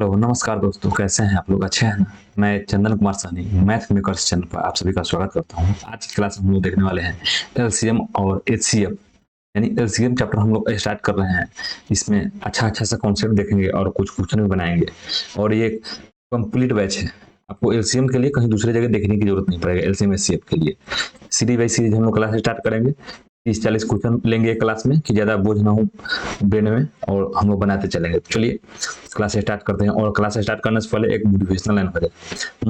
Hello नमस्कार दोस्तों, कैसे हैं आप लोग? अच्छे हैं ना? मैं Chandan Kumar Sahni Math Makers channel पर आप सभी का स्वागत करता हूं। आज की क्लास में हम लोग देखने वाले हैं एलसीएम और एचसीएफ, यानी एलसीएम चैप्टर हम लोग स्टार्ट कर रहे हैं। इसमें अच्छा सा कॉन्सेप्ट देखेंगे और कुछ क्वेश्चन भी बनाएंगे। और ये कंप्लीट बैच है, आपको एलसीएम के लिए कहीं दूसरी जगह देखने की जरूरत नहीं पड़ेगा। एलसीएम एचसीएफ के लिए सीरीज बाई सीरीज हम लोग क्लास स्टार्ट करेंगे। 30-40 क्वेश्चन लेंगे एक क्लास में कि ज्यादा बोझ ना हो ब्रेन में, और हम लोग बनाते चलेंगे। तो चलिए क्लास स्टार्ट करते हैं। और क्लास स्टार्ट करने से पहले एक मोटिवेशनल लाइन हो जाए।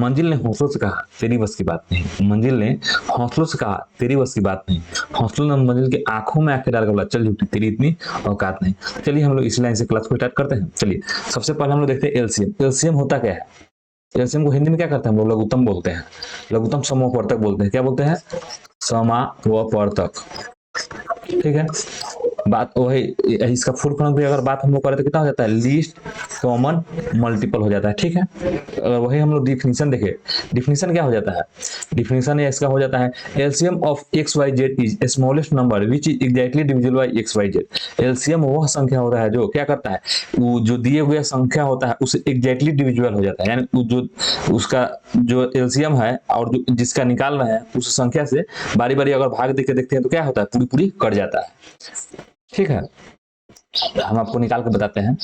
मंजिल ने हौसलों से कहा तेरी बस की बात नहीं। मंजिल ने हौसलों से कहा तेरी बस की बात नहीं। हौसलों ने मंजिल की आंखों में आंखें डाल कर बोला चल झूठी तेरी इतनी औकात नहीं। चलिए हम लोग इस लाइन से क्लास को स्टार्ट करते हैं। चलिए सबसे पहले हम लोग देखते हैं एलसीएम। एलसीएम होता क्या है? एलसीएम को हिंदी में क्या करते हैं हम लोग? लघुत्तम बोलते हैं। लघुत्तम समवर्तक बोलते हैं। क्या बोलते हैं? समावर्तक। ठीक है, बात वही। इसका फुल फॉर्म भी अगर बात हम लोग करें तो कितना हो जाता है? लीस्ट कॉमन मल्टीपल हो जाता है। ठीक है, अगर वही हम लोग डिफिनीशन देखें, डिफिनीशन क्या हो जाता है? डिफिनीशन इसका हो जाता है LCM of x y z is smallest number which is exactly divisible by x y z. LCM वह संख्या होता है जो क्या करता है, वो जो दिए हुए संख्या होता है उसे एग्जैक्टली डिविजिबल हो जाता है। यानी जो उसका जो एलसीएम है और जो जिसका निकाल रहे हैं उस संख्या से बारी बारी अगर भाग देके देखते हैं तो क्या होता है? पूरी पूरी कट जाता है। ठीक है, हम आपको निकाल के बताते हैं।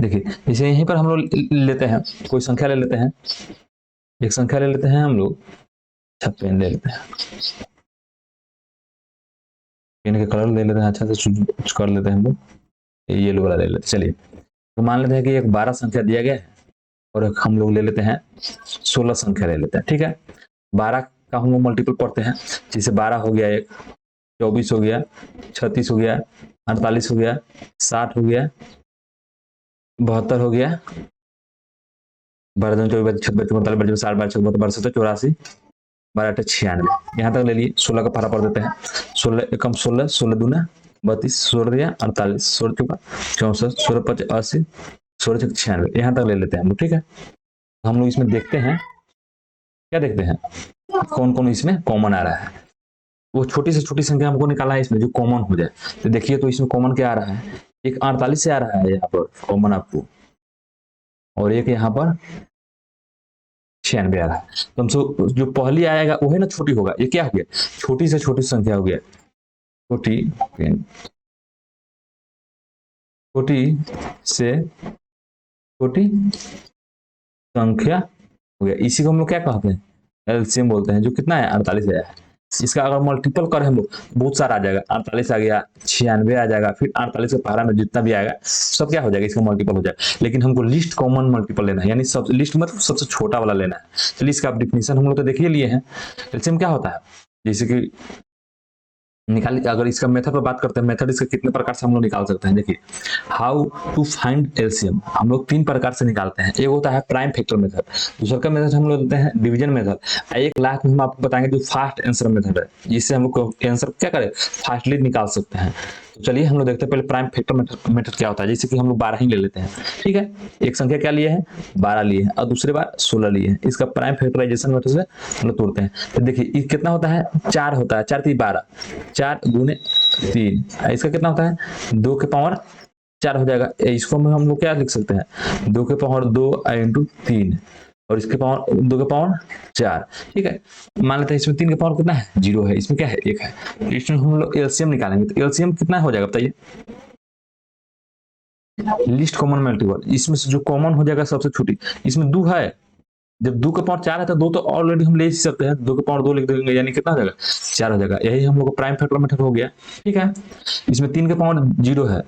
देखिए जैसे यहीं पर हम लोग लेते हैं, कोई संख्या ले लेते हैं, एक संख्या ले लेते हैं हम लोग, अच्छा पेन ले लेते हैं, पेन के कलर ले लेते हैं, अच्छा से चूज कर लेते हैं हम लोग, येलो वाला ले लेते हैं। चलिए तो मान लेते हैं कि एक 12 संख्या दिया गया है और एक हम लोग ले लेते हैं 16 संख्या ले लेते हैं। ठीक है, 12 का हम लोग मल्टीपल पढ़ते हैं। जैसे 12 हो गया, एक 24 हो गया, 36 हो गया, 48 हो गया, 60 हो गया, 72 हो गया, 12 24 26 45 60 12 62 64 12 96, यहाँ तक ले लिए। 16 का पारा पढ़ देते हैं। 16 एकम 16, 16 दूना 32, 16 दिया 48, 16 चौका 64, 16 5 80, 16 6 96, यहाँ तक ले लेते हैं हम लोग। ठीक है, हम लोग इसमें देखते हैं, क्या देखते हैं, कौन कौन इसमें कॉमन आ रहा है। वो छोटी से छोटी संख्या हमको निकालना है इसमें जो कॉमन हो जाए। तो देखिए तो इसमें कॉमन क्या आ रहा है? एक 48 से आ रहा है यहाँ पर कॉमन आपको, और एक यहाँ पर 96 आ रहा है। तो हमसे जो पहली आएगा वो है ना छोटी होगा। ये क्या हो गया? छोटी से छोटी संख्या हो गया। छोटी छोटी से छोटी संख्या हो गया, इसी को हम लोग क्या कहते हैं? एलसीएम बोलते हैं। जो कितना है? 48 आया है। इसका अगर मल्टीपल करें हम लोग बहुत सारा आ जाएगा। 48 आ गया, 96 आ जाएगा, फिर 48 के पहाड़ा में जितना भी आएगा सब क्या हो जाएगा? इसका मल्टीपल हो जाएगा। लेकिन हमको लिस्ट कॉमन मल्टीपल लेना है, यानी सब लिस्ट मतलब सबसे छोटा वाला लेना है। चलिए इसका डिफिनीशन हम लोग तो देखिए लिए हैं। एलसीएम क्या होता है, जैसे कि निकाल, अगर इसका मेथड पर बात करते हैं, मेथड इसका कितने प्रकार से हम लोग निकाल सकते हैं। देखिए हाउ टू फाइंड एलसीएम हम लोग 3 प्रकार से निकालते हैं। एक होता है प्राइम फैक्टर मेथड, दूसरा का मेथड हम लोग लेते हैं डिवीजन मेथड। एक लाख में हम आपको बताएंगे जो फास्ट आंसर मेथड है, जिससे हम लोग आंसर क्या करें, फास्टली निकाल सकते हैं। तो चलिए हम लोग देखते हैं पहले प्राइम फैक्टर मेथड क्या होता है। जैसे कि हम लोग 12 ही ले लेते हैं। ठीक है, एक संख्या क्या लिए है? 12 लिए हैं, और दूसरे बार 16 लिए हैं। इसका प्राइम फैक्टराइजेशन मेथड से हम लोग तोड़ते हैं। तो देखिए ये कितना होता है? 4 होता है, 4 3 12, 4 दूने 3। इसका कितना होता है? 2 के पावर 4 हो जाएगा। इसको हम लोग क्या लिख सकते हैं? 2 के पावर 2 इंटू 3, और इसके पावर 2 के पावर 4। ठीक है, मान लेते हैं इसमें 3 के पावर कितना है? 0 है, इसमें क्या है? 1 है। इसमें हम लोग एलसीएम निकालेंगे, तो एलसीएम कितना हो जाएगा बताइए? लिस्ट कॉमन मल्टीपल, इसमें से जो कॉमन हो जाएगा सबसे छोटी, इसमें 2 है। जब 2 का पावर 4 है तो 2 तो ऑलरेडी हम ले ही सकते हैं, 2 का पावर 2 लिख देंगे, यानी कितना हो जाएगा? 4 हो जाएगा। यही हम लोग का प्राइम फैक्टर मेथड हो गया। ठीक है, इसमें 3 का पावर 0 है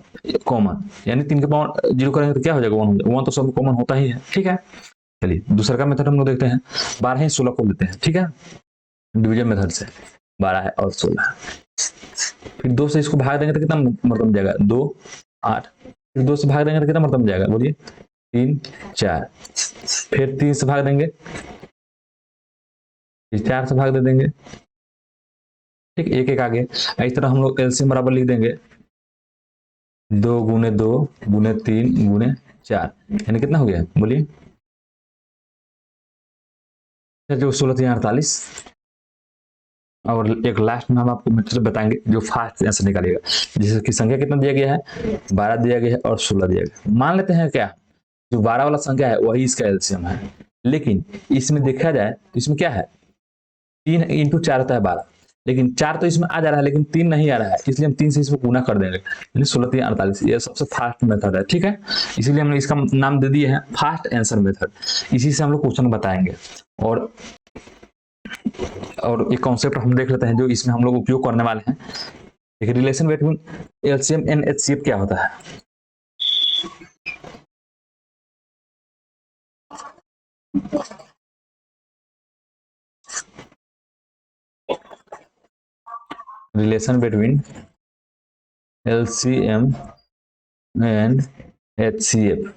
कॉमन, यानी 3 का पावर 0 करेंगे तो क्या हो जाएगा? 1 हो जाएगा। 1 तो सब कॉमन होता ही है। ठीक है, चलिए दूसरा का मेथड हम लोग देखते हैं। 12 ही 16 को लेते हैं। ठीक है, डिवीजन मेथड से 12 है और 16, फिर 2 से इसको भाग देंगे तो कितना मतलब जाएगा? 2 8, फिर 2 से भाग देंगे तो कितना मतलब जाएगा? बोलिए 3 4, फिर 3 से भाग देंगे, फिर 4 से भाग दे देंगे। ठीक, एक एक आगे। इस तरह हम लोग एलसीएम बराबर लिख देंगे 2 गुने 2 गुने 3 गुने 4, यानी कितना हो गया? बोलिए जो 16 3 48, और एक लास्ट में हम आपको मेथड बताएंगे जो फास्ट आंसर निकालेगा। जैसे कि संख्या कितना दिया गया है, 12 दिया गया है और 16 दिया गया है। मान लेते हैं क्या जो 12 वाला संख्या है वही इसका एलसीएम है, लेकिन इसमें देखा जाए इसमें क्या है 3 इंटू 4 होता है 12, लेकिन 4 तो इसमें आ जा रहा है लेकिन 3 नहीं आ रहा है, इसलिए हम 3 से इसको गुना कर देंगे, यानी 16 3 48। ये सबसे फास्ट मेथड है, ठीक है, इसीलिए हमने इसका नाम दे दिया है फास्ट आंसर मेथड। इसी से हम लोग क्वेश्चन बताएंगे। और एक कॉन्सेप्ट हम देख लेते हैं जो इसमें हम लोग उपयोग करने वाले हैं। एक relation between LCM and HCF क्या होता है। Relation between LCM and HCF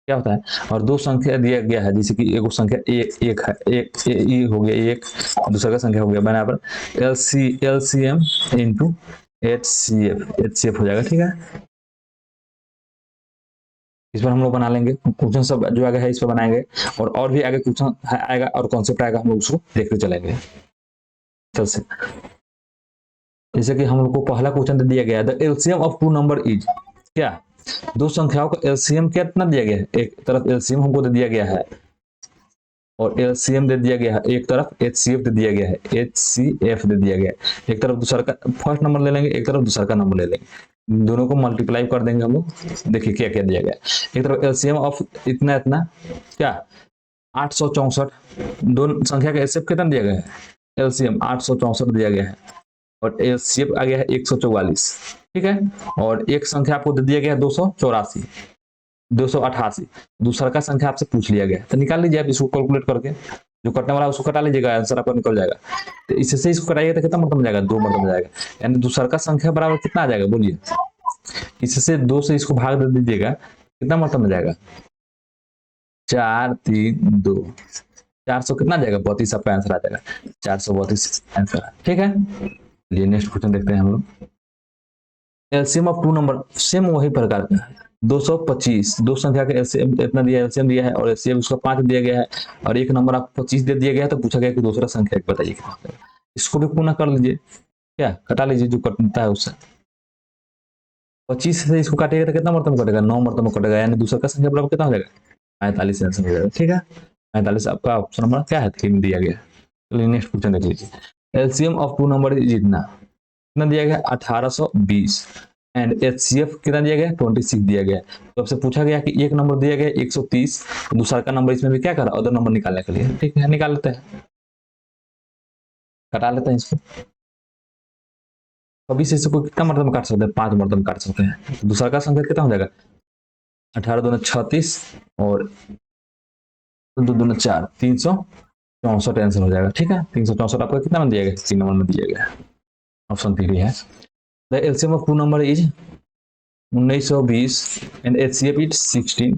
क्या होता है। और दो संख्या दिया गया है, जैसे कि एक संख्या एक है, एक ए हो गया एक, दूसरा का संख्या हो गया बराबर एलसीएम इंटू एचसीएफ हो जाएगा, ठीक है। इस पर हम लोग बना लेंगे क्वेश्चन, सब जो आगे है इस पर बनाएंगे, और भी आगे क्वेश्चन आएगा और कॉन्सेप्ट आएगा, हम लोग उसको देखते चलेंगे। चल से जैसे कि हम लोग को पहला क्वेश्चन दे दिया गया है, the LCM of two number is क्या, दो संख्याओं का एलसीएम कितना दिया गया है, एक तरफ एलसीएम हमको दे दिया गया है और एलसीएम दे दिया गया है, एक तरफ एचसीएफ दे दिया गया है, एचसीएफ दे दिया गया है। एक तरफ दूसरा का फर्स्ट नंबर ले लेंगे, एक तरफ दूसरा का नंबर ले लेंगे, दोनों को मल्टीप्लाई कर देंगे हम लोग। देखिए क्या क्या दिया गया, एक तरफ एलसीएम ऑफ इतना इतना क्या 864, दोनों संख्या का एचसीएफ कितना दिया गया है, एलसीएम 864 दिया गया है और एचसीएफ आ गया है 144, ठीक है। और एक संख्या आपको दे दिया गया है 284, 288, दूसरा का संख्या आपसे पूछ लिया गया, तो निकाल लीजिए आप इसको कैलकुलेट करके, जो कटने वाला उसको कटा लीजिएगा, आंसर आपका निकल जाएगा। तो इससे इसको कटाइएगा तो कितना मतलब में जाएगा, 2 मतलब में जाएगा, यानी दूसरा का संख्या बराबर कितना आ जाएगा बोलिए, इससे 2 से इसको भाग दे दीजिएगा, कितना मतलब में जाएगा 4 3 2, 400 कितना जाएगा 32, आपका आंसर आ जाएगा 432 आंसर, ठीक है। चलिए नेक्स्ट क्वेश्चन देखते हैं हम लोग। LCM of two number same वही प्रकार का है, 225, दो संख्या का एलसीएम इतना दिया, एलसीएम दिया है और एचसीएफ उसका 5 दिया गया है और एक नंबर आपको 25 दे दिया गया है, तो पूछा गया कि दूसरा संख्या बताइए कितना होगा। इसको भी पुनः कर लीजिए, क्या कटा लीजिए जो कटता है उससे, 25 से इसको काटिएगा तो कितना मरतबा कटेगा, 9 मरतबा कटेगा, यानी दूसरा का संख्या बराबर कितना हो जाएगा 45 आंसर हो जाएगा, ठीक है। 45 आपका ऑप्शन नंबर क्या है 3 दिया गया। चलिए नेक्स्ट क्वेश्चन देख लीजिए। LCM of two number is इतना, कितना दिया गया 1820 एंड एचसीएफ कितना दिया गया 26 दिया गया। तो आपसे पूछा गया कि एक नंबर दिया गया 130, दूसरा का नंबर इसमें भी क्या करा अदर नंबर निकालने के लिए, ठीक है निकाल लेते हैं, कटा लेते हैं इसको। अभी से इसको कितना मरतबा काट सकते हैं, 5 मरतबा काट सकते हैं। दूसरा का संख्या कितना हो जाएगा 18 दूना 36 और 2 दूना 4, 364 आंसर हो जाएगा, ठीक है। 364 आपका कितना में दिया गया 3 नंबर में दिया गया, ऑप्शन 3 है। The LCM of two number is 1920 and HCF is 16,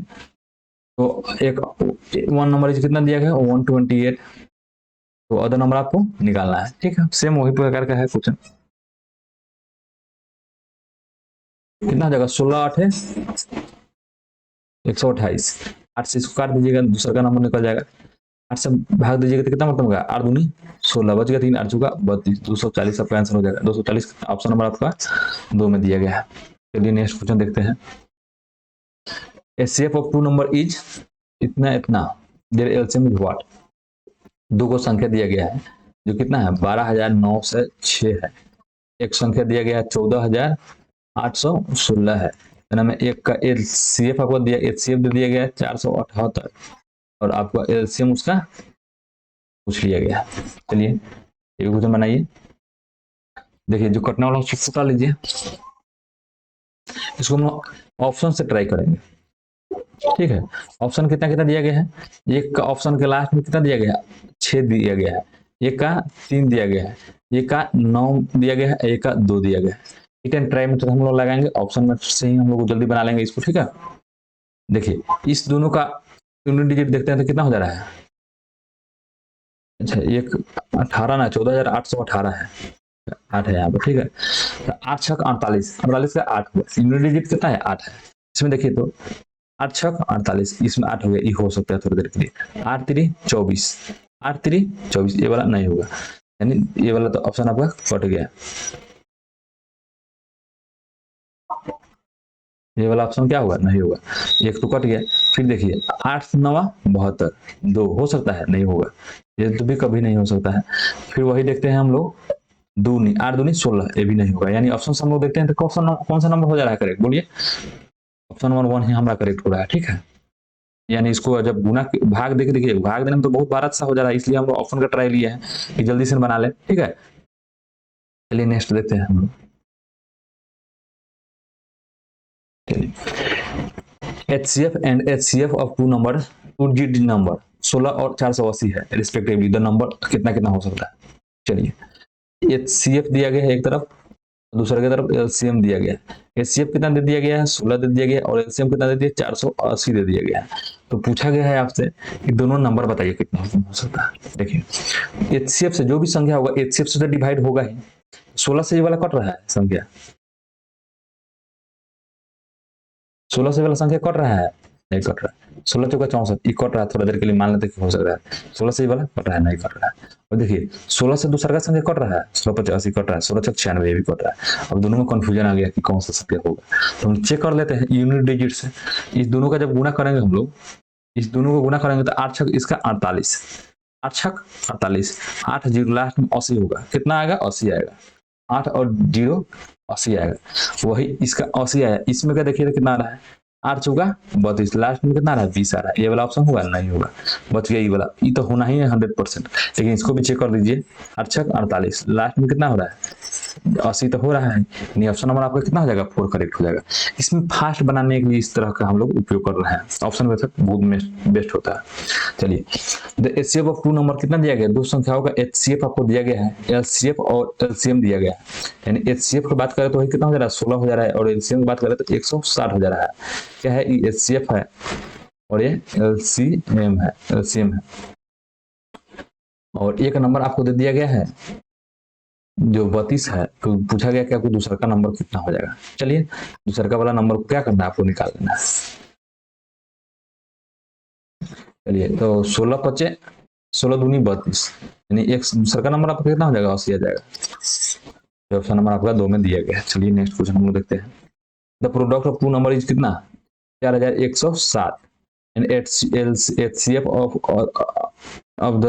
तो एक वन नंबर इज कितना दिया गया 128, तो अदर नंबर आपको निकालना है, ठीक है। सेम वही प्रकार का है क्वेश्चन, कितना हो जाएगा 16 8 है 128, 8 से इसको काट दीजिएगा दूसरा का नंबर निकल जाएगा, 8 से भाग दीजिएगा तो कितना मतलब होगा 8 दूनी 16, बच गया 3 8 चुका 32, 240 आपका आंसर हो जाएगा। 240 ऑप्शन नंबर आपका 2 में दिया गया है। चलिए नेक्स्ट क्वेश्चन देखते हैं। HCF of two number is इतना इतना, देयर एलसीएम इज व्हाट, दो को संख्या दिया गया है जो कितना है 12906 है, एक संख्या दिया गया है 14816 है, में एक का एलसीएफ आपको दिया, एचसीएफ दे दिया गया है 478 और आपका एलसीएम उसका पूछ लिया गया। चलिए एक क्वेश्चन बनाइए, देखिए जो कटने वाला उसको उठा लीजिए, इसको हम ऑप्शन से ट्राई करेंगे, ठीक है। ऑप्शन कितना कितना दिया गया है, एक का ऑप्शन के लास्ट में कितना दिया गया 6 दिया गया है, एक का 3 दिया गया है, एक का 9 दिया गया है, एक का 2 दिया गया है। हिट एंड ट्राई में तो हम लोग लगाएंगे, ऑप्शन में से ही हम लोग जल्दी बना लेंगे इसको, ठीक है। देखिए इस दोनों का यूनिट डिजिट देखते हैं तो कितना हो जा रहा है, अच्छा एक 18 ना 14818 है, 8 है यहाँ पर, ठीक है। तो 8 6 48, 48 का 8 हुआ, यूनिट डिजिट कितना है 8 है, इसमें देखिए तो 8 6 48, इसमें 8 हो गया, ये हो सकता है थोड़ी देर के लिए, 8 3 24, 8 3 24, ये वाला नहीं होगा, यानी ये वाला तो ऑप्शन आपका कट गया, ये वाला ऑप्शन क्या होगा, नहीं होगा, एक तो कट गया। फिर देखिए 8 9 72, 2 हो सकता है, नहीं होगा, ये तो भी कभी नहीं हो सकता है। फिर वही देखते हैं हम लोग, दूनी 8 दूनी 16, ये भी नहीं होगा। यानी ऑप्शन हम लोग देखते हैं तो कौन सा नंबर हो जा रहा है करेक्ट, बोलिए। ऑप्शन नंबर 1 ही हमारा करेक्ट हो रहा है, ठीक है। यानी इसको जब गुना भाग देख देखिए, भाग देने में तो बहुत बार सा हो जा रहा है, इसलिए हम लोग ऑप्शन का ट्राई लिए हैं कि जल्दी से बना ले, ठीक है। चलिए नेक्स्ट देखते हैं हम लोग। HCF and HCF of two number, two digit number 16 और 480 है रिस्पेक्टिवली, द नंबर कितना कितना हो सकता है। चलिए HCF दिया गया है एक तरफ, दूसरे की तरफ LCM दिया गया है। HCF कितना दे दिया गया है, 16 दे दिया गया है, और LCM कितना दे दिया, 480 दे दिया गया है। तो पूछा गया है आपसे कि दोनों नंबर बताइए कितना हो सकता है। देखिए HCF से जो भी संख्या होगा HCF से तो डिवाइड होगा ही, 16 से ये वाला कट रहा है संख्या, 16 से वाला संख्या कट रहा है, नहीं कट रहा है। 16 चौका 64, ये कट रहा है, थोड़ा देर के लिए मान लेते कि हो सकता है 16 से ये वाला कट रहा है, नहीं कट रहा है। और देखिए 16 से दूसरा का संख्या कट रहा है, 16 85 कट रहा है, 16 छक 96 भी कट रहा है। अब दोनों में कंफ्यूजन आ गया कि कौन सा संख्या होगा, तो हम चेक कर लेते हैं यूनिट डिजिट से। इस दोनों का जब गुना करेंगे हम लोग, इस दोनों को गुना करेंगे तो 8 छक इसका 48, 8 छक 48, 8 जीरो लास्ट में 80 होगा, कितना आएगा, 80 आएगा। 8 और 0 80 आएगा, वही इसका 80 आया। इसमें क्या देखिए कितना आ रहा है, 8 चौका 32, लास्ट में कितना आ रहा है, 20 आ रहा है। ये वाला ऑप्शन होगा, नहीं होगा, बच गया ये वाला, ये तो होना ही है 100%। लेकिन इसको भी चेक कर दीजिए, 8 छक 48, लास्ट में कितना हो रहा है, 80 तो हो रहा है। यानी ऑप्शन नंबर आपका कितना हो जाएगा, 4 करेक्ट हो जाएगा। इसमें फास्ट बनाने के लिए इस तरह का हम लोग उपयोग कर रहे हैं, ऑप्शन मेथड बहुत बेस्ट होता है। चलिए the HCF of two number कितना दिया गया, दो संख्याओं का HCF आपको दिया गया है, LCF और LCM दिया गया है। यानी HCF की बात करें तो वही कितना हो जा रहा है, 16 हो जा रहा है, और LCM की बात करें तो 160 हो जा रहा है। क्या है, ये HCF है और ये LCM है। और एक नंबर आपको दे दिया गया है जो 32 है, तो पूछा गया कि आपको दूसरा का नंबर कितना हो जाएगा। चलिए दूसरा का वाला नंबर को क्या करना है, आपको निकाल लेना है। चलिए तो 16 पचे 16 दूनी 32, यानी एक दूसरा का नंबर आपका कितना हो जाएगा, 80 आ जाएगा। ऑप्शन नंबर आपका 2 में दिया गया है। चलिए नेक्स्ट क्वेश्चन हम लोग देखते हैं। The product of two number is कितना, 4107, and HCF of the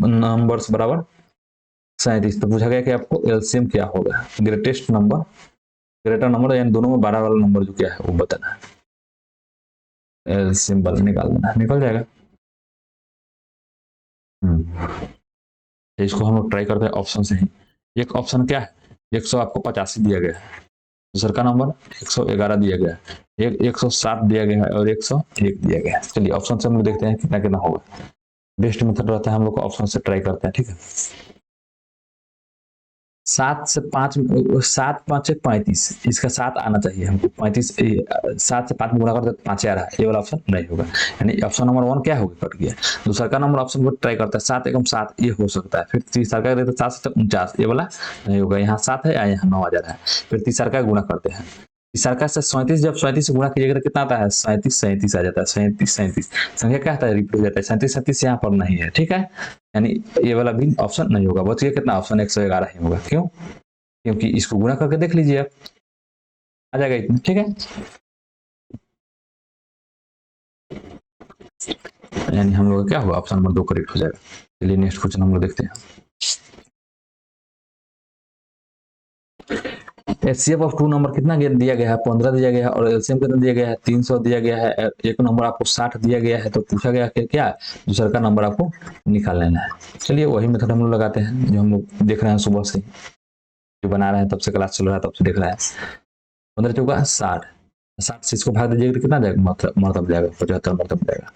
numbers बराबर 37। तो पूछा गया कि आपको LCM क्या होगा, ग्रेटर नंबर, यानी दोनों में 12 वाला नंबर जो क्या है वो बताना है। LCM निकाल देना है, निकल जाएगा। इसको हम लोग ट्राई करते हैं ऑप्शन से ही। एक ऑप्शन क्या है, 100 आपको 85 दिया गया है, दूसरा का नंबर 111 दिया गया है, एक 107 दिया गया है, और 101 दिया गया है। चलिए ऑप्शन से हम लोग देखते हैं कितना कितना होगा। बेस्ट मेथड रहता है हम लोग को ऑप्शन से ट्राई करते हैं, ठीक है। 7 से 5, 7 5 से 35, इसका 7 आना चाहिए हमको, 35 7 से 5 में गुणा करते 5 आ रहा है, ये वाला ऑप्शन नहीं होगा। यानी ऑप्शन नंबर 1 क्या होगा, कट गया। दूसरा का नंबर ऑप्शन को ट्राई करता है, 7 एकम 7, ये हो सकता है। फिर तीसरा का देते 7 से 49, ये वाला नहीं होगा, यहाँ 7 है यहाँ 9 आ जा रहा है। फिर तीसरा का गुणा करते हैं, तीसरा से 37, जब 37 से गुणा कीजिएगा तो कितना आता है, 37 आ जाता है, 37 संख्या क्या आता है, रिपीट हो जाता है। 37 यहाँ पर नहीं है, ठीक है। यानी ये वाला भी ऑप्शन नहीं होगा, बच गया कितना, ऑप्शन 111 ही होगा। क्यों, क्योंकि इसको गुणा करके देख लीजिए आप, आ जाएगा इतना, ठीक है। यानी हम लोग क्या होगा, ऑप्शन नंबर 2 करेक्ट हो जाएगा। चलिए नेक्स्ट क्वेश्चन हम लोग देखते हैं। HCF ऑफ टू नंबर कितना दिया गया है, 15 दिया गया है, और LCM कितना दिया गया है, 300 दिया गया है। एक नंबर आपको 60 दिया गया है, तो पूछा गया कि क्या दूसरा का नंबर आपको निकाल लेना है। चलिए वही मेथड हम लोग लगाते हैं जो हम लोग देख रहे हैं सुबह से, जो बना रहे हैं तब से, क्लास चल रहा है तब से देख रहे हैं। 15 चौका 60, 60 से इसको भाग दीजिएगा तो कितना जाएगा, मतलब जाएगा 75 मतलब जाएगा,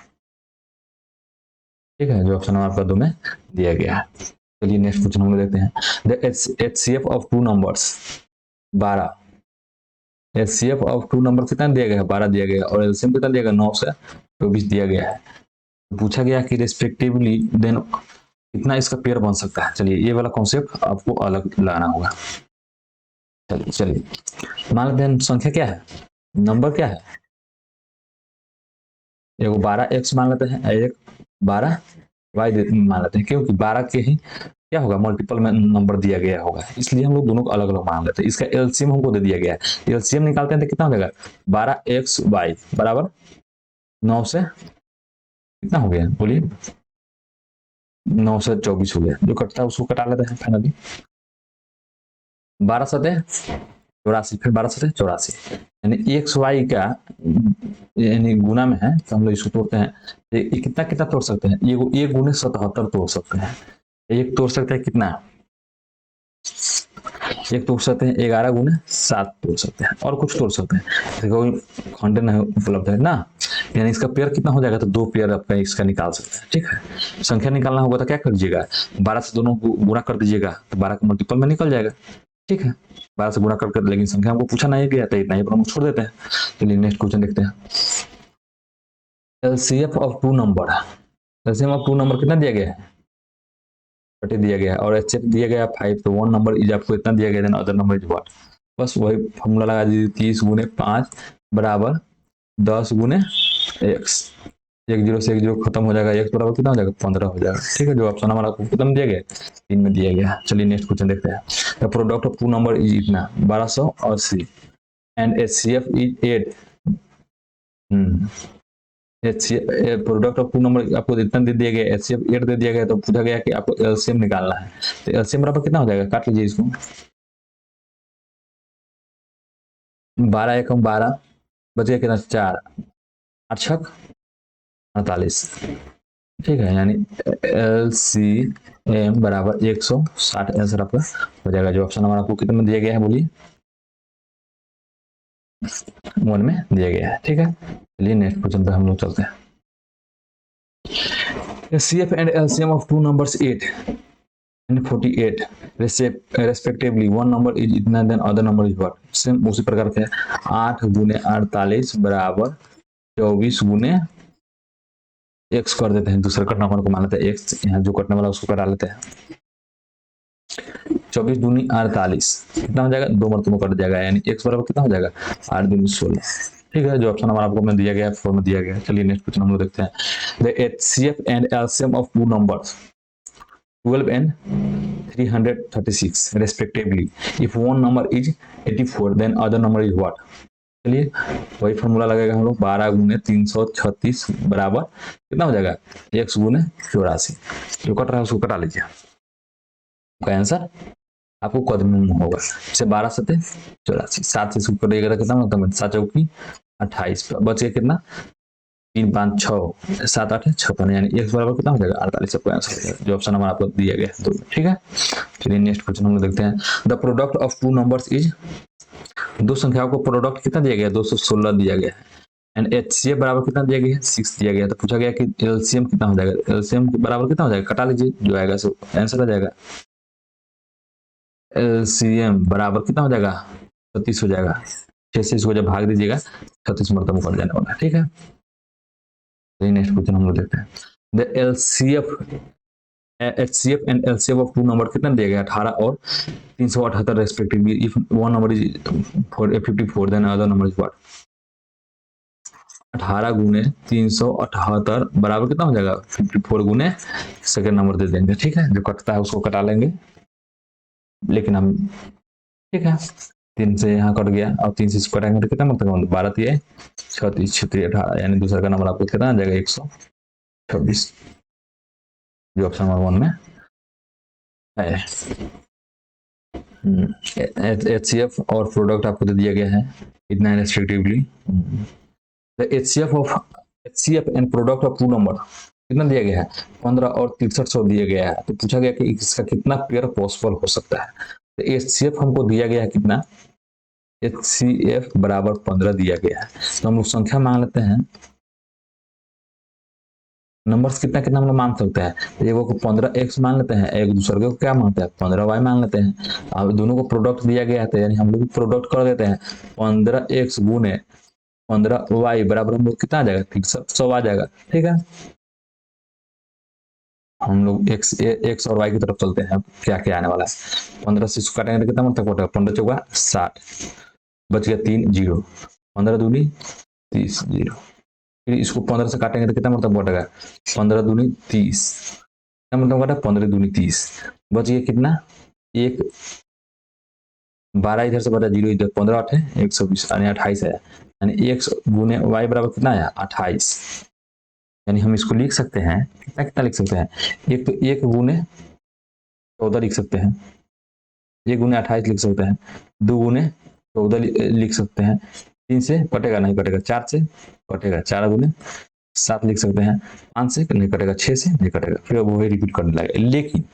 ठीक है। जो ऑप्शन नंबर आपका 2 में दिया गया है। चलिए नेक्स्ट क्वेश्चन हम लोग देखते हैं। The HCF of two numbers 12, HCF of two number कितना दिया गया है, 12 दिया गया है, और LCM कितना दिया गया, 9 से 24 दिया गया है। पूछा गया कि रेस्पेक्टिवली देन कितना इसका पेयर बन सकता है। चलिए ये वाला कॉन्सेप्ट आपको अलग लाना होगा। चलिए मान लेते हैं संख्या क्या है, नंबर क्या है, एक 12 x मान लेते हैं, एक 12 y मान लेते हैं, क्योंकि 12 के ही क्या होगा, मल्टीपल में नंबर दिया गया होगा, इसलिए हम लोग दोनों को अलग अलग मान लेते हैं। इसका एलसीएम हमको दे दिया गया है, एलसीएम निकालते हैं तो कितना हो जाएगा, 12xy बराबर 9 से कितना हो गया बोलिए, 9 से 24 हो गया, जो कटता है उसको कटा लेते हैं फाइनली। 12 सतह 84, फिर 12 सतह 84, यानी एक्स वाई का यानी गुना में है तो हम लोग इसको तोड़ते हैं। ये कितना कितना तोड़ सकते हैं, ये 1 गुने 77 तोड़ सकते हैं, एक तोड़ सकते हैं कितना, एक तोड़ सकते हैं 11 गुने 7 तोड़ सकते हैं, और कुछ तोड़ सकते हैं, कोई खंड नहीं उपलब्ध है ना, यानी इसका पेयर कितना हो जाएगा, तो 2 पेयर आपका इसका निकाल सकते हैं। ठीक है, संख्या निकालना होगा तो क्या कर दीजिएगा, 12 से दोनों को गुणा कर दीजिएगा तो 12 का मल्टीपल में निकल जाएगा। ठीक है, 12 से गुणा करके, लेकिन संख्या हमको पूछा नहीं गया था, इतना ही पर हम छोड़ देते हैं। चलिए नेक्स्ट क्वेश्चन देखते हैं। LCF of two number, LCM of two number कितना दिया गया है, 30 दिया गया है, और एचएफ दिया गया है 5, तो वन नंबर इज आपको इतना दिया गया है, अदर नंबर इज व्हाट, बस वही फॉर्मूला लगा दीजिए, 30 गुने 5 बराबर 10 गुने एक्स, 1 0 से 1 0 खत्म हो जाएगा, x बराबर कितना हो जाएगा, 15 हो जाएगा। ठीक है, जो ऑप्शन हमारा कितना दिया गया, 3 में दिया गया। चलिए नेक्स्ट क्वेश्चन देखते हैं। The product of two number is इतना 1280 and HCF is 8। Product of two number आपको इतना दे दिया गया, एचसीएफ 8 दे दिया गया, तो पूछा गया कि आपको एलसीएम निकालना है, तो एलसीएम बराबर कितना हो जाएगा, काट लीजिए इसको, 12 एकम 12 बच गया कितना, 4 8 छक 48। ठीक है, यानी एल सी एम बराबर 160 आंसर आपका हो जाएगा। जो ऑप्शन हमारा आपको कितने में दिया गया है बोलिए, 1 में दिया गया है। ठीक है, चलिए नेक्स्ट क्वेश्चन पे हम लोग चलते हैं। CF and LCM of two numbers 8 and 48 respectively, one number is इतना then other number is what, same उसी प्रकार से 8 गुने 48 बराबर 24 गुने एक्स कर देते हैं, दूसरे कटने वाले को मान लेते हैं एक्स, यहाँ जो कटने वाला उसको कटा लेते हैं। 24 दूनी 48 कितना हो जाएगा, 2 मरतबा कट जाएगा, यानी एक्स बराबर कितना हो जाएगा, 8 दूनी 16। ठीक है, जो ऑप्शन हमारा आपको में दिया गया है 4 में दिया गया है। चलिए नेक्स्ट क्वेश्चन हम लोग देखते हैं। The HCF and LCM of two numbers 12 and 336 respectively, if one number is 84 then other number is what। चलिए वही फॉर्मूला लगेगा हम लोग, 12 गुने 336 बराबर कितना हो जाएगा, x गुने 84, जो कट रहा है उसको कटा लीजिए, आपका आंसर आपको कदम में होगा, जैसे 12 सते 84, 7 से इसको कटेगा कितना मतलब है, 7 चौकी 28, बच गया कितना, 3 5 6 7 8 56, यानी x बराबर कितना हो जाएगा, 48 आपका आंसर हो जाएगा। जो ऑप्शन हमारा आपको दिया गया है 2। ठीक है, चलिए नेक्स्ट क्वेश्चन हम लोग देखते हैं। The product of two numbers is, दो संख्याओं को प्रोडक्ट कितना दिया गया है, 216 दिया गया है, एंड एचसीएफ बराबर कितना दिया गया है, 6 दिया गया है, तो पूछा गया कि एलसीएम कितना हो जाएगा, एलसीएम बराबर कितना हो जाएगा, कटा लीजिए, जो आएगा सो आंसर आ जाएगा, एलसीएम बराबर कितना हो जाएगा, 36 हो जाएगा, 6 से इसको जब भाग दीजिएगा 36 मरतबा कर जाने वाला। ठीक है, नेक्स्ट क्वेश्चन हम लोग देखते हैं। The LCF HCF and LCF of two number कितना दिया गया, 18 और 378 respectively, if one number is 54 then other number is what, 18 गुने 378 बराबर कितना हो जाएगा, 54 गुने सेकंड नंबर दे देंगे। ठीक है, जो कटता है उसको कटा लेंगे, लेकिन हम ठीक है 3 से यहाँ कट गया, और 3 से इसको कटाएंगे तो कितना मतलब 12 3 36 36 18, यानी दूसरा का नंबर आपको कितना आ जाएगा, 126, जो ऑप्शन नंबर 1 में है। HCF और प्रोडक्ट आपको दे दिया गया है इतना restrictively. The HCF and product of two number कितना दिया गया है, 15 और 6300 दिया गया है, तो पूछा गया कि इसका कितना पेयर पॉसिबल हो सकता है, तो HCF हमको दिया गया है कितना, HCF बराबर 15 दिया गया है, तो हम लोग संख्या मांग लेते हैं, नंबर्स कितना कितना हम लोग मान सकते हैं, एगो को 15x मान लेते हैं, एक दूसरे को क्या मानते हैं 15y मान लेते हैं, अब दोनों को प्रोडक्ट दिया गया है, यानी हम लोग प्रोडक्ट कर देते हैं, 15x गुने 15y बराबर हम लोग कितना आ जाएगा, 100 आ जाएगा। ठीक है, हम लोग x और y की तरफ चलते हैं, क्या क्या आने वाला है, 15 से इसको काटेंगे तो कितना मतलब कटेगा, 15 चौका 60, बच गया 3 0, 15 दूनी 30 0, फिर इसको 15 से काटेंगे तो कितना मतलब कटेगा, 15 दूनी 30, क्या मतलब कटा, 15 दूनी 30, बच गया कितना, एक 12 इधर से बचा 0 इधर, 15 8 है 120 यानी 28 है, यानी x गुने y बराबर कितना आया 28। यानी हम इसको लिख सकते हैं कितना कितना लिख सकते हैं, एक तो 1 गुने 14 लिख सकते हैं, 1 गुने 28 लिख सकते हैं, 2 गुने 14 लिख सकते हैं, 3 से कटेगा नहीं कटेगा, 4 से कटेगा, 4 गुने 7 लिख सकते हैं, 5 से नहीं कटेगा, 6 से नहीं कटेगा, फिर वही रिपीट करने लगेगा। लेकिन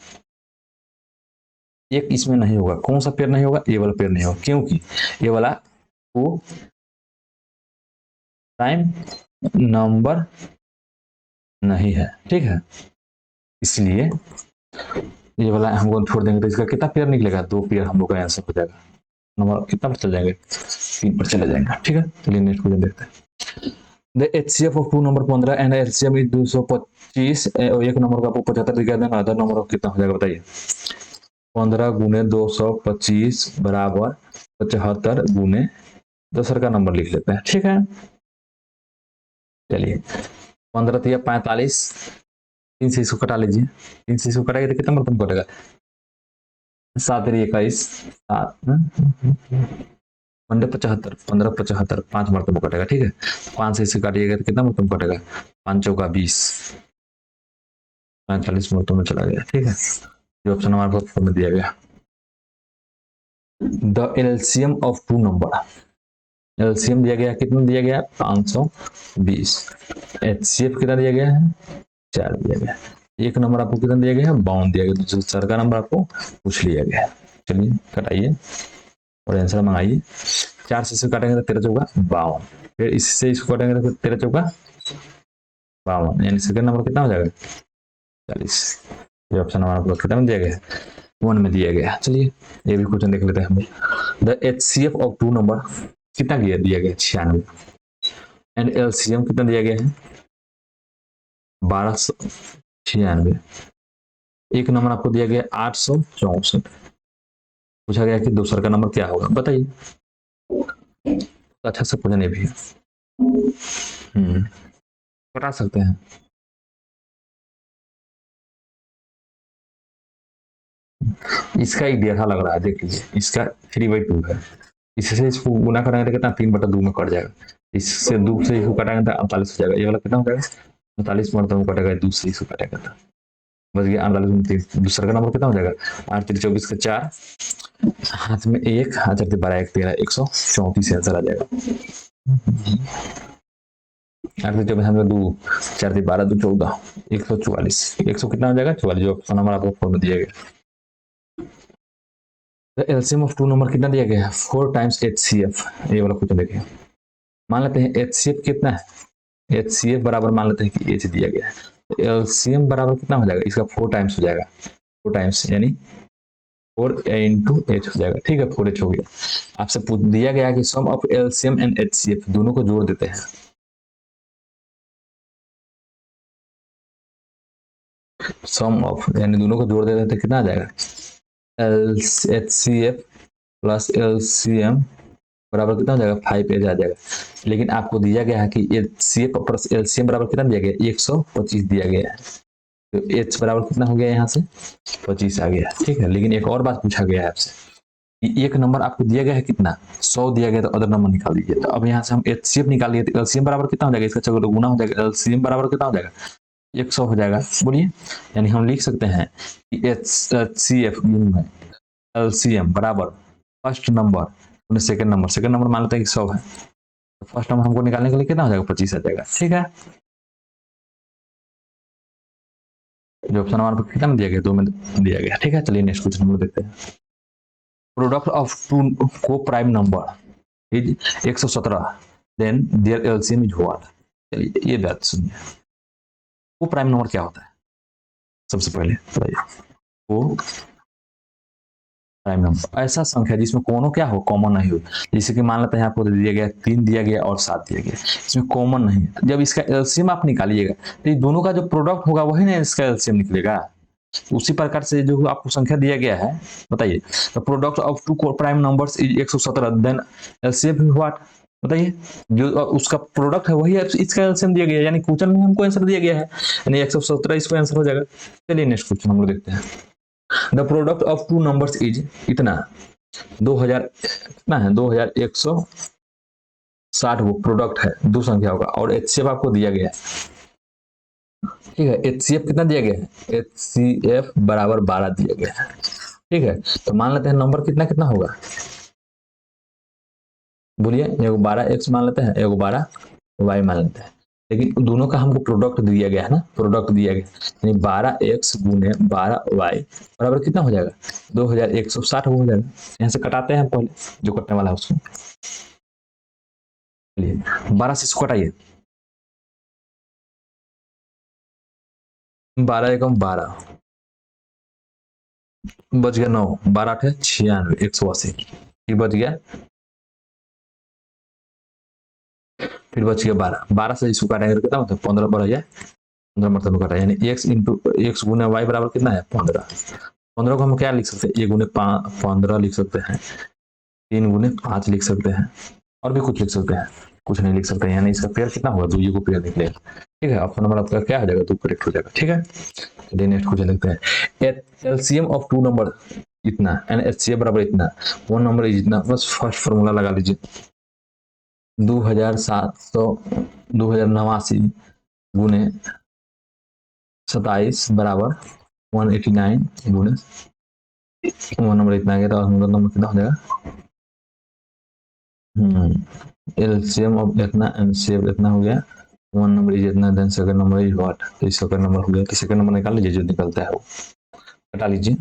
एक इसमें नहीं होगा, कौन सा पेयर नहीं होगा, ये वाला पेयर नहीं होगा, क्योंकि ये वाला वो प्राइम नंबर नहीं है, ठीक है। इसलिए ये वाला हम लोग छोड़ देंगे, तो इसका कितना पेयर निकलेगा, 2 पेयर हम लोग का आंसर हो जाएगा। नंबर कितना पर चल जाएंगे, 3 पर चले जाएंगे, ठीक है। चलिए नेक्स्ट क्वेश्चन देखते हैं। The HCF of 2 number 15 and LCM is 225, एक नंबर का आपको 75 दिखा देना, अदर नंबर ऑफ कितना हो जाएगा बताइए। 15 गुने 225 बराबर 75 गुने दूसर का नंबर लिख लेते हैं, ठीक है। चलिए 15 तो 45, 3 से इसको कटा लीजिए, 3 से इसको कटाइए तो कितना नंबर तुम कटेगा, 7 21, 7 15 75, 15 75 5 मरतबा कटेगा, ठीक है। 5 से इसे काटिएगा तो कितना मरतबा कटेगा, 5 चौका 20, 45 मरतबा में चला गया, ठीक है। ये ऑप्शन हमारे पास में दिया गया। The LCM of 2 number, LCM दिया गया कितना दिया गया 520, एचसीएफ कितना दिया गया है 4 दिया गया, एक नंबर आपको कितना दिया गया है 52 दिया गया, दूसरा का नंबर आपको पूछ लिया गया। चलिए कटाइए और आंसर मंगाइए। 4 से इसको काटेंगे तो 13 चौका 52, फिर इससे इसको काटेंगे तो 13 चौका 52, यानी सेकंड नंबर कितना हो जाएगा 40। ये ऑप्शन हमारा कितना में दिया गया है 1 में दिया गया। चलिए ये भी क्वेश्चन देख लेते हैं हम। द HCF ऑफ 2 नंबर कितना दिया गया 96 एंड LCM कितना दिया गया है 1296, एक नंबर आपको दिया गया 864, पूछा गया कि दूसरा का नंबर क्या होगा बताइए। अच्छा से क्वेश्चन ये भी बता सकते हैं। इसका एक डेढ़ा लग रहा है, देख लीजिए, इसका 3/2 है, इससे इसको गुना कराएंगे तो कितना 3/2 में कट जाएगा, इससे 2 से इसको कटाएंगे तो 48 हो जाएगा, ये वाला कितना हो जाएगा 48 मरतबा कटेगा, 2 से इसको कटेगा तो बच गया 48 में 3, दूसरा का नंबर कितना हो जाएगा 8 3 24 के 4, हाथ में 1, हाथ 4 12 1 13 134 आंसर आ जाएगा। 8 3 24 हमें 2 4 3 12 2 14 144, 100 कितना हो जाएगा 44, जो ऑप्शन नंबर आपको फॉर्म में दिया गया। एलसीएम ऑफ 2 नंबर कितना दिया गया है 4 टाइम्स HCF, ये वाला क्वेश्चन देखिए। मान लेते हैं HCF कितना है, HCF बराबर मान लेते हैं कि H दिया गया है, तो LCM बराबर कितना हो जाएगा इसका 4 टाइम्स हो जाएगा, 4 टाइम्स यानी 4 into H हो जाएगा, ठीक है 4H हो गया। आपसे दिया गया कि सम ऑफ LCM एंड HCF दोनों को जोड़ देते हैं, सम ऑफ यानी दोनों को जोड़ देते हैं तो कितना आ जाएगा HCF प्लस LCM बराबर कितना हो जाएगा 5H आ जाएगा। लेकिन आपको दिया गया है कि HCF प्लस LCM बराबर कितना दिया गया 125 दिया गया है, तो H बराबर कितना हो गया यहाँ से 25 आ गया, ठीक है। लेकिन एक और बात पूछा गया है आपसे, एक नंबर आपको दिया गया है कितना 100 दिया गया, तो अदर नंबर निकाल दीजिए। तो अब यहाँ से हम HCF निकाल लिए तो LCM बराबर कितना हो जाएगा, इसका चलो गुना हो जाएगा, LCM बराबर कितना हो जाएगा 100 हो जाएगा, बोलिए। यानी हम लिख सकते हैं कि HCF LCM बराबर फर्स्ट नंबर सेकंड नंबर मान लेते हैं कि 100 है, तो फर्स्ट नंबर हमको निकालने के लिए कितना हो जाएगा 25 आ जाएगा, ठीक है। जो ऑप्शन हमारे कितना में दिया गया 2 में दिया गया, ठीक है। चलिए नेक्स्ट क्वेश्चन हम लोग देखते हैं। Product of 2 coprime number is 117, then their LCM is what. चलिए ये बात सुनिए, को प्राइम नंबर क्या होता है सबसे पहले बताइए। को प्राइम नंबर ऐसा संख्या जिसमें कोनो क्या हो कॉमन नहीं हो, जैसे कि मान लेते हैं आपको दिया गया 3 दिया गया और 7 दिया गया, इसमें कॉमन नहीं है, जब इसका एलसीएम आप निकालिएगा तो ये दोनों का जो प्रोडक्ट होगा वही ना इसका एलसीएम निकलेगा। उसी प्रकार से जो आपको संख्या दिया गया है बताइए, the product of 2 prime numbers is 117, then LCM what बताइए। जो उसका प्रोडक्ट है वही इसका एलसीएम दिया गया है, यानी क्वेश्चन में हमको आंसर दिया गया है, यानी 117 इसको आंसर हो जाएगा। चलिए नेक्स्ट क्वेश्चन हम लोग देखते हैं। The product of two numbers is इतना 2000 कितना है 2160 वो प्रोडक्ट है दो संख्या होगा और एचसीएफ आपको दिया गया है। ठीक है, एचसीएफ कितना दिया गया है, एचसीएफ बराबर 12 दिया गया है। ठीक है, तो मान लेते हैं नंबर कितना कितना होगा, बोलिए, एगो 12 एक्स मान लेते हैं, एगो 12 वाई मान लेते हैं, लेकिन दोनों का हमको प्रोडक्ट दिया गया है ना, प्रोडक्ट दिया गया यानी 12 एक्स गुने 12 वाई बराबर कितना हो जाएगा 2160 हो जाएगा। यहाँ से कटाते हैं पहले जो कटने वाला है उसको, चलिए 12 से इसको कटाइए, 12 एकम 12 बच गया 9, 12 8 96 180 फिर बच गया, फिर बच गया 12, 12 से इसको काटेंगे कितना होता है 15 बढ़ जाए, 15 मतलब काटा यानी एक्स इंटू एक्स गुने वाई बराबर कितना है 15। 15 को हम क्या लिख सकते हैं, ए गुने 15 लिख सकते हैं, 3 गुने 5 लिख सकते हैं, और भी कुछ लिख सकते हैं, कुछ नहीं लिख सकते, यानी इसका पेयर कितना होगा 2, ये को पेयर निकलेगा। ठीक है, ऑप्शन नंबर आपका क्या हो जाएगा 2 करेक्ट हो जाएगा। ठीक है, चलिए नेक्स्ट क्वेश्चन लिखते हैं, एलसीएम ऑफ टू नंबर इतना एंड एचसीएफ बराबर इतना, वन नंबर इज इतना, बस फर्स्ट फॉर्मूला लगा लीजिए 2789 गुने 27 बराबर 189 गुने वन नंबर इतना आ गया, तो नंबर कितना हो जाएगा, एलसीएम ऑफ इतना एलसीएम इतना हो गया, वन नंबर इज इतना, then second number is what, तो सेकंड नंबर हो गया, तो सेकंड नंबर निकाल लीजिए, जो निकलता है वो हटा लीजिए,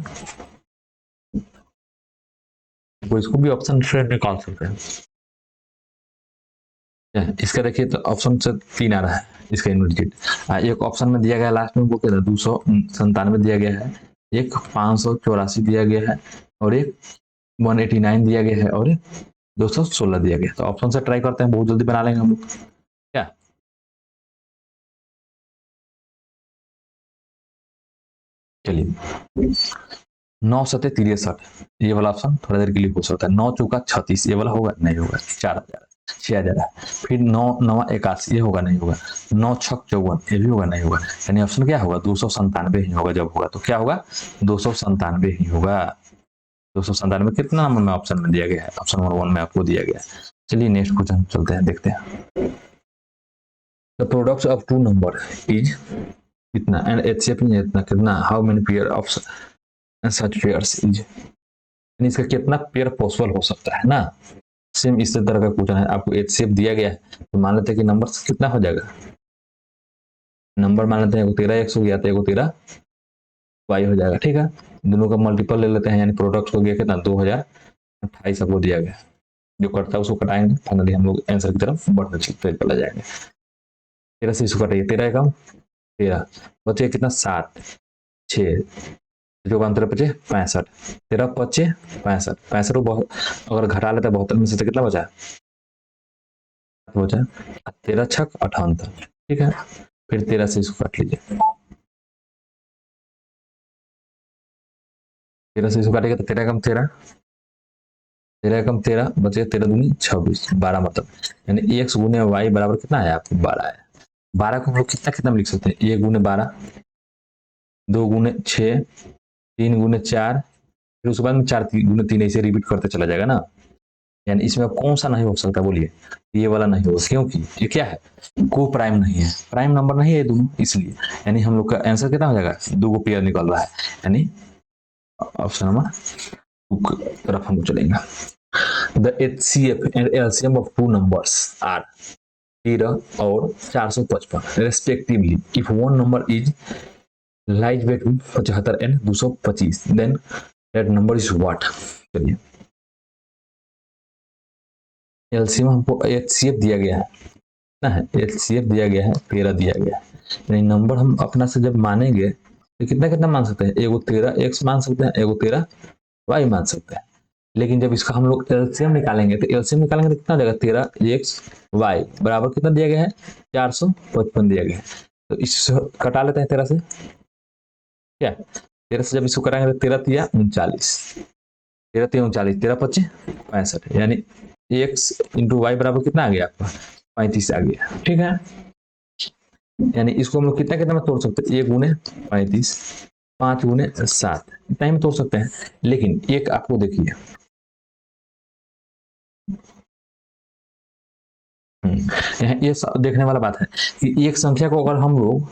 वो इसको भी ऑप्शन से निकाल सकते हैं। इसका देखिए तो ऑप्शन से 3 आ रहा है इसका इनवर्टेड, एक ऑप्शन में दिया गया लास्ट में वो क्या 297 दिया गया है, एक 584 दिया गया है, और एक 189 दिया गया है, और एक 216 दिया गया। तो ऑप्शन से ट्राई करते हैं, बहुत जल्दी बना लेंगे हम लोग। क्या चलिए 9 सते 63 ये वाला ऑप्शन थोड़ा देर के लिए हो सकता है, 9 चौका 36 ये वाला होगा नहीं होगा, 4000 6000, फिर 9 9 81 ये होगा नहीं होगा, 9 छक 54 ये भी होगा नहीं होगा, यानी ऑप्शन क्या होगा 297 ही होगा, जब होगा तो क्या होगा 297 ही होगा। 297 कितना नंबर में ऑप्शन में दिया गया है, ऑप्शन नंबर 1 में आपको दिया गया है। चलिए नेक्स्ट क्वेश्चन चलते हैं, देखते हैं, the products of two number is इतना एंड एचसीएफ इतना कितना, how many pair of such pairs is, यानी इसका कितना पेयर पॉसिबल हो सकता है ना, सेम इस तरह का क्वेश्चन है, आपको एचसीएफ दिया गया है, तो मान लेते हैं कि नंबर कितना हो जाएगा, नंबर मान लेते हैं 13 एक्स हो गया, तो 13 वाई हो जाएगा। ठीक है, दोनों का मल्टीपल ले लेते हैं, यानी प्रोडक्ट हो गया कितना 2028 आपको दिया गया, जो करता है उसको कटाएंगे, फाइनली हम लोग आंसर की तरफ बढ़ने चले जाएंगे। 13 से इसको कटाइए, 13 कम 13 बचे कितना 7 6 जो अंतर बचे 65, 13 पचे 65 65 को अगर घटा लेते हैं 72 में से तो कितना बचा बचा 13 छक 78। ठीक है, फिर 13 से इसको काट लीजिए, 13 से इसको काटेगा तो 13 कम 13 13 कम 13 बचे 13 दूनी 26 12 मतलब, यानी एक्स गुने वाई बराबर कितना है आपको 12 है। 12 को हम लोग कितना कितना में लिख सकते हैं, 1 गुने 12 2 गुने 6 3 गुने 4, फिर उसके बाद में 4 गुने 3 ऐसे रिपीट करते चला जाएगा ना, यानी इसमें कौन सा नहीं हो सकता बोलिए, ये वाला नहीं होगा, क्योंकि ये क्या है को प्राइम नहीं है, प्राइम नंबर नहीं है दोनों, इसलिए यानी हम लोग का आंसर कितना हो जाएगा 2 को पेयर निकल रहा है, यानी ऑप्शन नंबर 2 की तरफ हम चलेंगे। The HCF and LCM of two numbers are 13 और 455 respectively, if one number is lies between 75 and 225 then that number is what. चलिए एलसीएम हमको एचसीएफ दिया गया है ना, है एचसीएफ दिया गया है 13 दिया गया है, यानी नंबर हम अपना से जब मानेंगे तो कितना कितना मान सकते हैं, एगो 13 एक्स मान सकते हैं, एगो 13 वाई मान सकते हैं, लेकिन जब इसका हम लोग एलसीएम निकालेंगे तो एलसीएम निकालेंगे तो कितना देगा 13 एक्स वाई बराबर कितना दिया गया है 455 दिया गया है, तो इससे कटा लेते हैं 13 से, क्या 13 से जब इसको कराएंगे तो 13 तिया 39 13 तिया 39 13 पच्चीस 65, यानी एक्स इंटू वाई बराबर कितना आ गया आपका 35 आ गया। ठीक है, यानी इसको हम लोग कितना कितना में तोड़ सकते हैं, 1 गुने 35 5 गुने 7 इतना ही में तोड़ सकते हैं। लेकिन एक आपको देखिए, ये देखने वाला बात है कि एक संख्या को अगर हम लोग,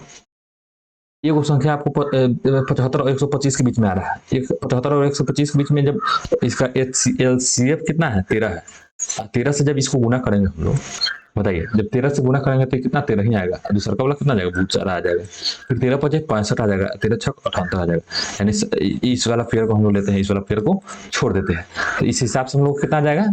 ये वो संख्या आपको 75 और 125 के बीच में आ रहा है, एक 75 और 125 के बीच में, जब इसका एलसीएफ कितना है, 13 है। 13 से जब इसको गुना करेंगे हम लोग, बताइए, जब 13 से गुना करेंगे तो कितना, 13 ही आएगा। दूसरा का वाला कितना आ जाएगा, बहुत सारा आ जाएगा। फिर 13 पचे 65 आ जाएगा, 13 छक 78 आ जाएगा। यानी इस वाला पेयर को हम लोग लेते हैं, इस वाला पेयर को छोड़ देते हैं। तो इस हिसाब से हम लोग कितना आ जाएगा,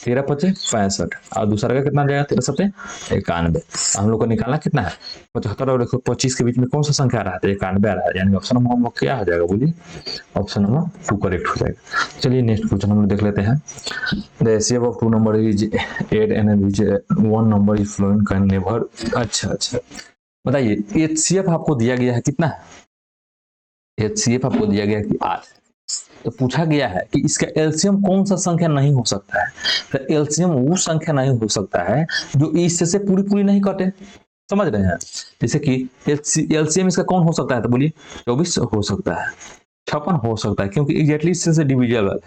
13 पचे 65 और दूसरा का कितना आ जाएगा, 13 सते 91। हम लोग को निकालना कितना है, 75 और 125 के बीच में कौन सा संख्या आ रहा है, 91 आ रहा है। यानी ऑप्शन नंबर हम लोग क्या हो जाएगा, बोलिए, ऑप्शन नंबर 2 करेक्ट हो जाएगा। चलिए नेक्स्ट क्वेश्चन हम लोग देख लेते हैं। The HCF of two number is 8 and which one number is flowing can never। अच्छा बताइए, HCF आपको दिया गया है कितना, HCF आपको दिया गया है कि 8। तो पूछा गया है कि इसका एलसीएम कौन सा संख्या नहीं हो सकता है। तो एलसीएम वो संख्या नहीं हो सकता है जो इससे पूरी पूरी नहीं कटे, समझ रहे हैं। जैसे कि एलसीएम इसका कौन हो सकता है, तो बोलिए 24 हो सकता है, 56 हो सकता है, क्योंकि एग्जैक्टली इससे डिविजिबल है।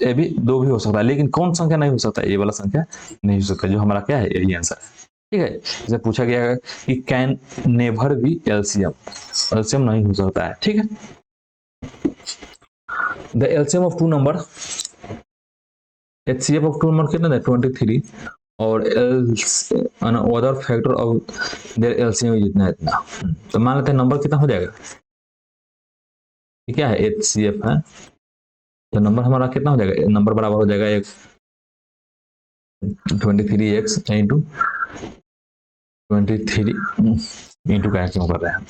ये भी 2 भी हो सकता है, लेकिन कौन संख्या नहीं हो सकता, ये वाला संख्या नहीं हो सकता, जो हमारा क्या है, यही आंसर है। ठीक है, जैसे पूछा गया है कि can never be LCM, LCM नहीं हो सकता है। ठीक है, the LCM of two number, HCF of two number कितना है, 23 और other factor of their LCM इतना इतना। तो मान लेते हैं नंबर कितना हो जाएगा, क्या है, एचसीएफ है, तो नंबर हमारा कितना हो जाएगा, नंबर बराबर हो जाएगा एक 23x इंटू 23 इंटू क्या क्यों कर रहे हैं,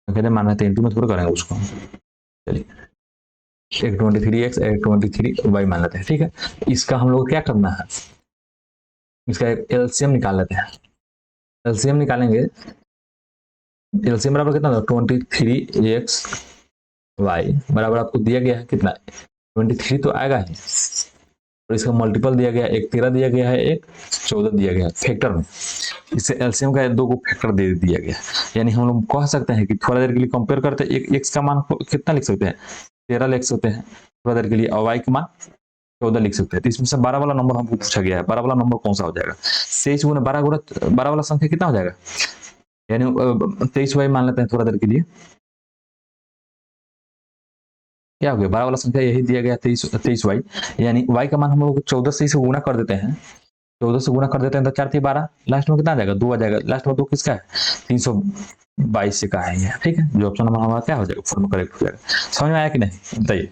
कहते मान लेते हैं इंटू में थोड़ा करेंगे उसको। चलिए, एक 23x एक 23y मान लेते हैं। ठीक है, इसका हम लोग क्या करना है, इसका एलसीएम निकाल लेते हैं। एलसीएम निकालेंगे, एलसीएम बराबर कितना होगा, 23x y बराबर आपको दिया गया है कितना, 23 तो आएगा ही, और इसका मल्टीपल दिया गया, एक 13 दिया गया है, एक 14 दिया गया है फैक्टर में। इससे एलसीएम का 2 को फैक्टर दे दिया गया। यानी हम लोग कह सकते हैं कि थोड़ा देर के लिए कंपेयर करते हैं, एक एक्स का मान कितना लिख सकते हैं, 13 लिख सकते हैं थोड़ा देर के लिए, और वाई का मान 14 लिख सकते हैं। तो इसमें से 12 वाला नंबर हमको पूछा गया है, 12 वाला नंबर कौन सा हो जाएगा, 23 गुना 12 वाला संख्या कितना हो जाएगा, यानी 23 वाई मान लेते हैं थोड़ा देर के लिए, क्या हो गया, 12 वाला संख्या यही दिया गया 23 वाई, यानी वाई का मान हम लोग 14 से इसे गुना कर देते हैं, 14 से गुना कर देते हैं तो 4 × 12, लास्ट में कितना आ जाएगा, 2 आ जाएगा, लास्ट में 2 किसका है, 322 से का है ये। ठीक है, जो ऑप्शन नंबर हमारा क्या हो जाएगा, फॉर्म करेक्ट हो जाएगा। समझ में आया कि नहीं, बताइए,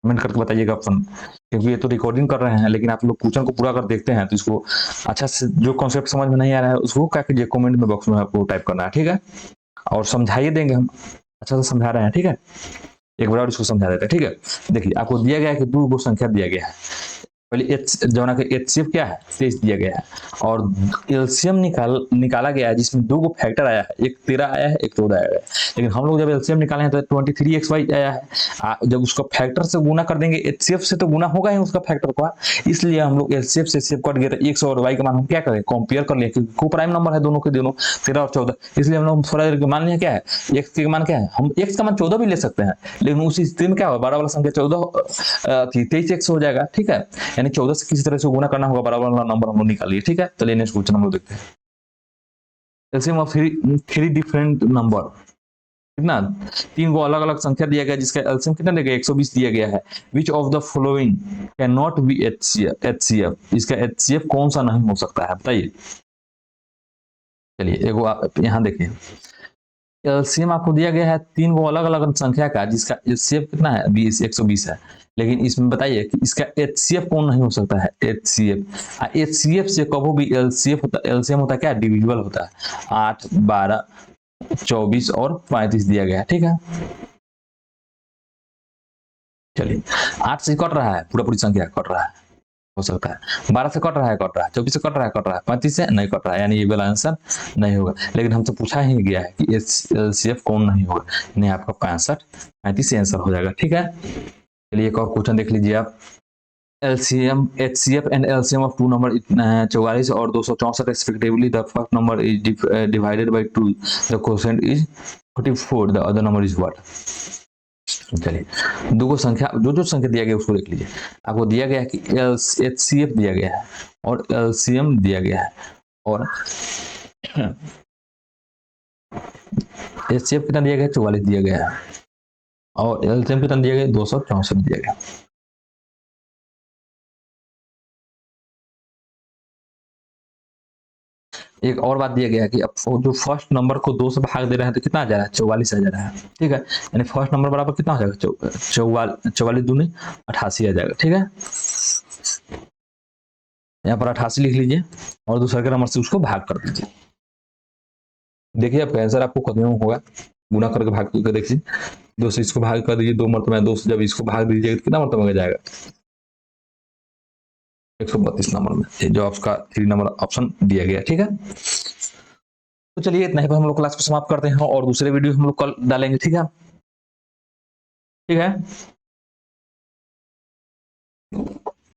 कमेंट करके बताइएगा ऑप्शन, क्योंकि ये तो रिकॉर्डिंग कर रहे हैं, लेकिन आप लोग क्वेश्चन को पूरा कर देखते हैं तो इसको अच्छा से, जो कॉन्सेप्ट समझ में नहीं आ रहा है उसको क्या कीजिए, कमेंट में बॉक्स में आपको टाइप करना है। ठीक है, और समझाइए देंगे हम, अच्छा से समझा रहे हैं। ठीक है, एक बार और इसको समझा देते हैं। ठीक है, देखिए आपको दिया गया है कि 2 संख्या दिया गया है, पहले एच जोना के एचसीएफ क्या है, 23 दिया गया है, और एलसीएम निकाला गया है जिसमें 2 को फैक्टर आया है, एक 13 आया है, एक 14 आया है। लेकिन हम लोग जब एलसीएम निकाले हैं तो 23xy आया है, जब उसको फैक्टर से गुना कर देंगे, एचसीएफ से तो गुना होगा ही उसका फैक्टर का, इसलिए हम लोग एलसीएफ से एचसीएफ कट गया, एक्स और वाई का मान हम क्या करें, कंपेयर कर लिए, क्योंकि को प्राइम नंबर है दोनों के दोनों 13 और 14, इसलिए हम लोग थोड़ा देर मान लिया क्या है, एक्स के मान क्या है, हम एक्स का मान 14 भी ले सकते हैं, लेकिन उसी स्थिति में क्या होगा, 12 वाला संख्या 23x हो जाएगा। ठीक है, यानी 14 से किसी तरह से गुना करना होगा, बराबर वाला नंबर हम लोग निकालिए। ठीक है, चलिए नेक्स्ट क्वेश्चन हम लोग देखते हैं। LCM of three different number, कितना, 3 को अलग अलग संख्या दिया गया जिसका एलसीएम कितना दिया गया, 120 दिया गया है। Which of the following can not be HCF, इसका एचसीएफ कौन सा नहीं हो सकता है, बताइए। चलिए एगो आप यहाँ देखिए, एलसीएम आपको दिया गया है 3 को अलग अलग संख्या का जिसका एचसीएफ कितना है, 120 है, लेकिन इसमें बताइए कि इसका एचसीएफ कौन नहीं हो सकता है, एचसीएफ। एचसीएफ से कभी भी एलसीएफ होता, एलसीएम होता है क्या, डिविजिबल होता है, 8, 12, 24 और 35 दिया गया है। ठीक है, चलिए 8 से कट रहा है, पूरी संख्या कट रहा है, हो सकता है 12 से कट रहा है, 24 से कट रहा है, 35 से नहीं कट रहा है, यानी ये वाला आंसर नहीं होगा। लेकिन हमसे पूछा ही गया है कि एलसीएफ कौन नहीं होगा, नहीं आपका 65 35 से आंसर हो जाएगा। ठीक है, चलिए एक और क्वेश्चन देख लीजिए आप। LCM, HCF and LCM of two number 44 और 264 respectively. The first number is divided by 2. The quotient is 44. The other number is what? चलिए दो संख्या जो संख्या दिया गया उसको देख लीजिए। आपको दिया गया है कि HCF दिया गया है और LCM दिया गया है और HCF कितना दिया गया है? 44 दिया गया है और LCM कितना दिया गया है? 264 दिया गया। एक और बात दिया गया है कि अब जो फर्स्ट नंबर को 2 से भाग दे रहे हैं तो कितना आ जा रहा है? 44 आ जा रहा है। ठीक है, यानी फर्स्ट नंबर बराबर कितना हो जाएगा? 44 दूनी 88 आ जाएगा। ठीक है, यहाँ पर 88 लिख लीजिए और दूसरे के नंबर से उसको भाग कर दीजिए। देखिए आपका आंसर आपको कितना होगा, गुना करके भाग करके देखिए। 2 से इसको भाग कर दीजिए 2 मरतबा, 2 से जब इसको भाग दीजिएगा तो कितना मरतबा हो जाएगा? 132 नंबर में, जो आपका 3 नंबर ऑप्शन दिया गया। ठीक है, तो चलिए इतना ही पर हम लोग क्लास को समाप्त करते हैं और दूसरे वीडियो हम लोग कल डालेंगे। ठीक है, ठीक है।